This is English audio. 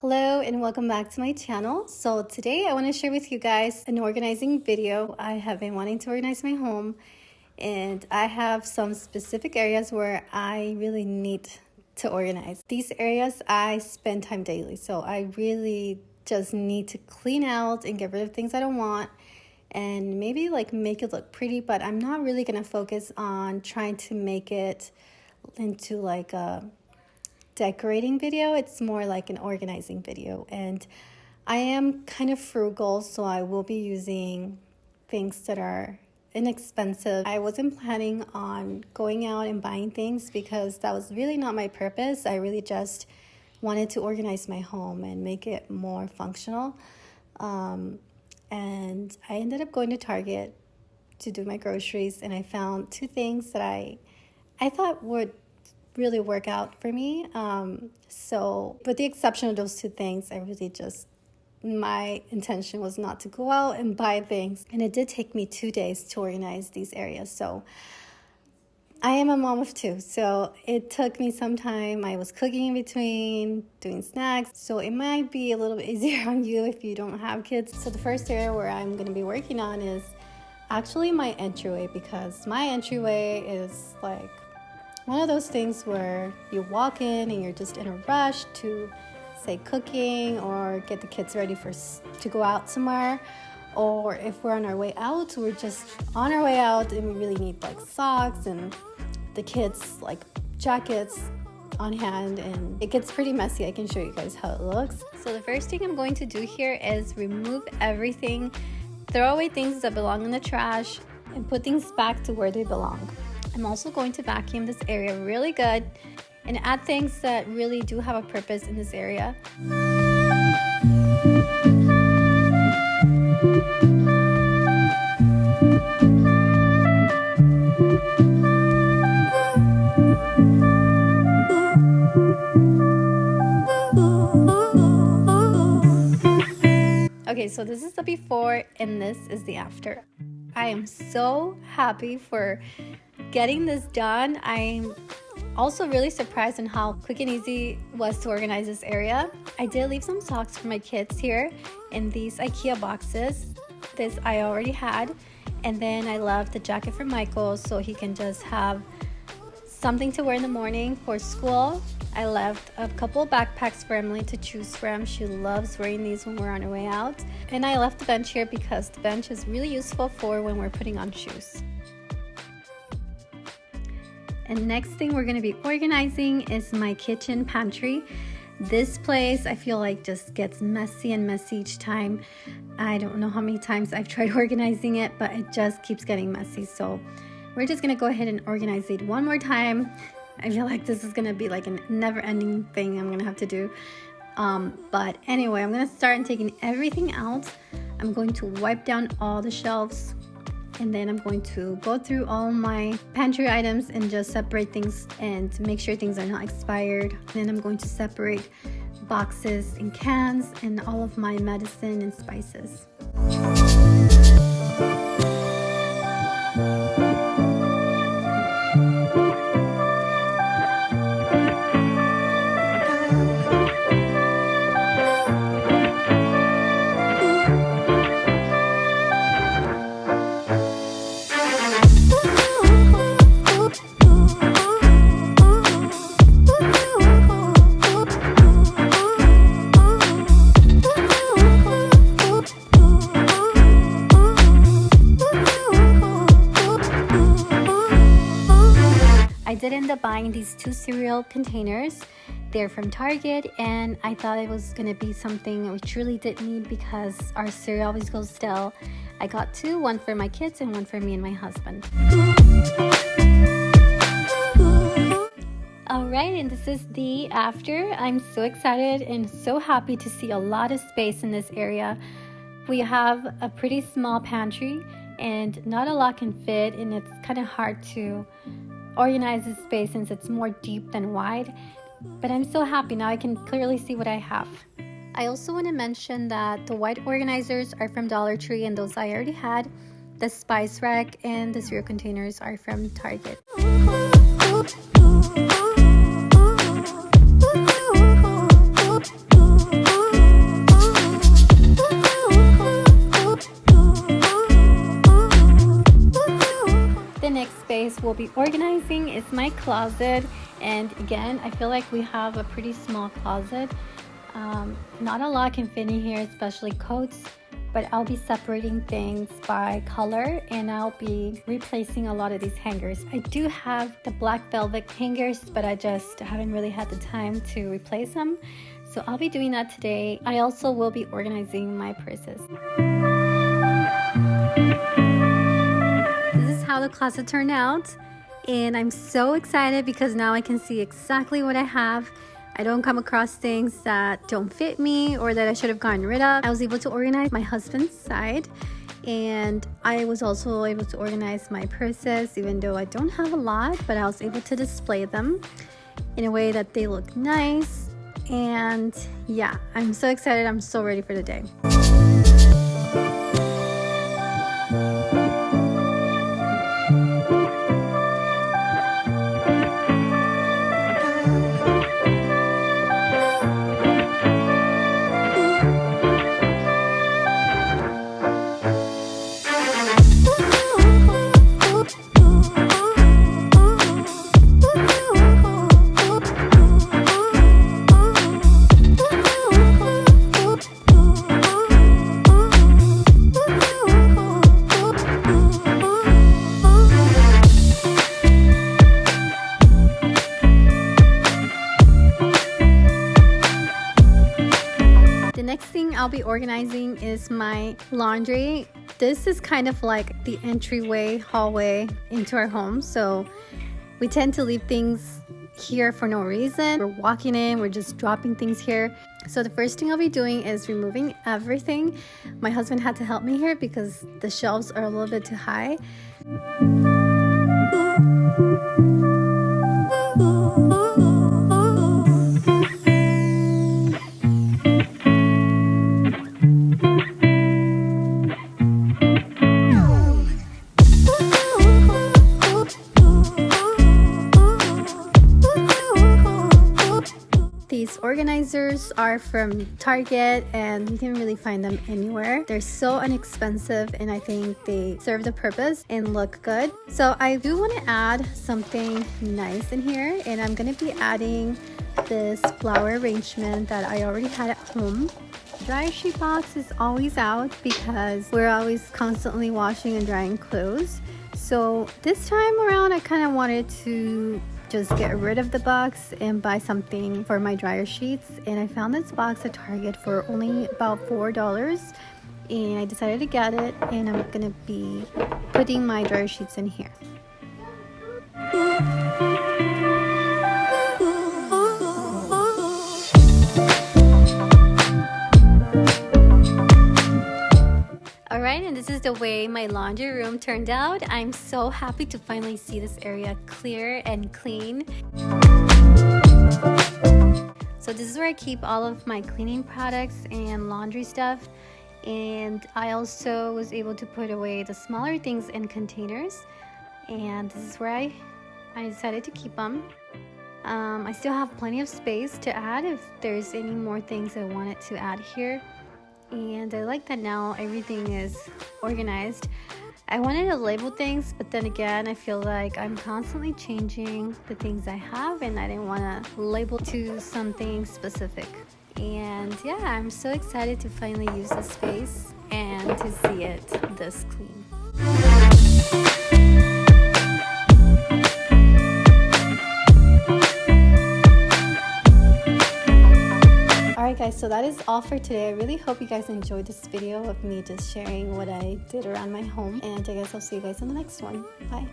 Hello and welcome back to my channel. So today I want to share with you guys an organizing video. I have been wanting to organize my home and I have some specific areas where I really need to organize. These areas I spend time daily, so I really just need to clean out and get rid of things I don't want and maybe make it look pretty, but I'm not really going to focus on trying to make it into a decorating video. It's more like an organizing video, and I am kind of frugal, so I will be using things that are inexpensive. I wasn't planning on going out and buying things because that was really not my purpose. I really just wanted to organize my home and make it more functional, and I ended up going to Target to do my groceries, and I found two things that I thought would really work out for me. So with the exception of those two things, my intention was not to go out and buy things. And it did take me 2 days to organize these areas. So I am a mom of two, so it took me some time. I was cooking in between, doing snacks. So it might be a little bit easier on you if you don't have kids. So the first area where I'm gonna be working on is actually my entryway, because my entryway is one of those things where you walk in and you're just in a rush to, say, cooking or get the kids ready to go out somewhere. Or if we're on our way out, we're just on our way out and we really need socks and the kids jackets on hand, and it gets pretty messy. I can show you guys how it looks. So the first thing I'm going to do here is remove everything, throw away things that belong in the trash, and put things back to where they belong. I'm also going to vacuum this area really good and add things that really do have a purpose in this area. Okay, so this is the before and this is the after. I am so happy for getting this done. I'm also really surprised on how quick and easy it was to organize this area. I did leave some socks for my kids here in these IKEA boxes. This I already had. And then I left the jacket for Michael so he can just have something to wear in the morning for school. I left a couple backpacks for Emily to choose from. She loves wearing these when we're on our way out. And I left the bench here because the bench is really useful for when we're putting on shoes. And next thing we're going to be organizing is my kitchen pantry. This place I feel just gets messy and messy each time. I don't know how many times I've tried organizing it, but it just keeps getting messy. So we're just going to go ahead and organize it one more time. I feel like this is going to be a never-ending thing I'm going to have to do. But anyway, I'm going to start taking everything out. I'm going to wipe down all the shelves. And then I'm going to go through all my pantry items and just separate things and make sure things are not expired. Then I'm going to separate boxes and cans and all of my medicine and spices. I did end up buying these 2 cereal containers. They're from Target, and I thought it was going to be something we truly didn't need because our cereal always goes stale. I got 2, one for my kids and one for me and my husband. Alright, and this is the after. I'm so excited and so happy to see a lot of space in this area. We have a pretty small pantry and not a lot can fit, and it's kind of hard to organize this space since it's more deep than wide, but I'm so happy now. I can clearly see what I have. I also want to mention that the white organizers are from Dollar Tree, and those I already had. The spice rack and the cereal containers are from Target. will be organizing is my closet. And again, I feel like we have a pretty small closet. Not a lot can fit in here, especially coats, but I'll be separating things by color, and I'll be replacing a lot of these hangers. I do have the black velvet hangers, but I just haven't really had the time to replace them. So I'll be doing that today. I also will be organizing my purses. This is how the closet turned out, and I'm so excited because now I can see exactly what I have. I don't come across things that don't fit me or that I should have gotten rid of. I was able to organize my husband's side, and I was also able to organize my purses, even though I don't have a lot, but I was able to display them in a way that they look nice. And yeah, I'm so excited. I'm so ready for the day. Next thing I'll be organizing is my laundry. This is kind of like the entryway hallway into our home, so we tend to leave things here for no reason. We're walking in, we're just dropping things here. So the first thing I'll be doing is removing everything. My husband had to help me here because the shelves are a little bit too high. These organizers are from Target, and you can really find them anywhere. They're so inexpensive, and I think they serve the purpose and look good. So I do want to add something nice in here, and I'm going to be adding this flower arrangement that I already had at home. Dryer sheet box is always out because we're always constantly washing and drying clothes. So this time around, I kind of wanted to just get rid of the box and buy something for my dryer sheets, and I found this box at Target for only about $4, and I decided to get it, and I'm gonna be putting my dryer sheets in here. Alright, and this is the way my laundry room turned out. I'm so happy to finally see this area clear and clean. So this is where I keep all of my cleaning products and laundry stuff. And I also was able to put away the smaller things in containers. And this is where I decided to keep them. I still have plenty of space to add if there's any more things I wanted to add here. And I like that now everything is organized. I wanted to label things, but then again, I feel like I'm constantly changing the things I have, and I didn't want to label to something specific. And yeah, I'm so excited to finally use this space and to see it this clean. Alright guys, so that is all for today. I really hope you guys enjoyed this video of me just sharing what I did around my home, and I guess I'll see you guys in the next one. Bye.